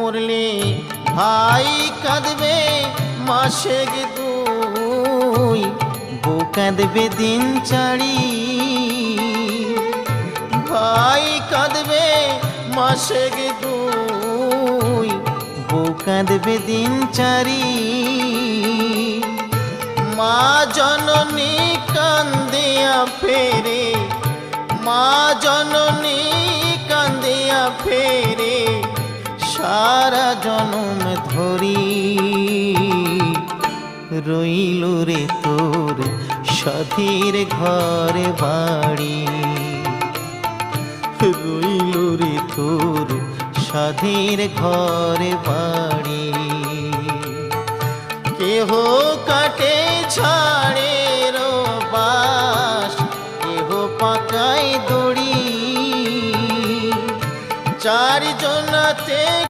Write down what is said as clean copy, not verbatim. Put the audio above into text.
মরলে ভাই কাঁদবে মাসে দুই, বউ কাঁদবে দিন চারি। ভাই কাঁদবে মাসে দুই, বউ কাঁদবে দিন চারি। মা জননী কান্দিয়া ফেরে, মা জননী কান্দিয়া ফেরে সারা জনম ধরি। রইল রে তোর সাধীর ঘরে বাড়ি, রইল রে তোর সাধীর ঘরে বাড়ি। কেহ কাটে ছাড়ে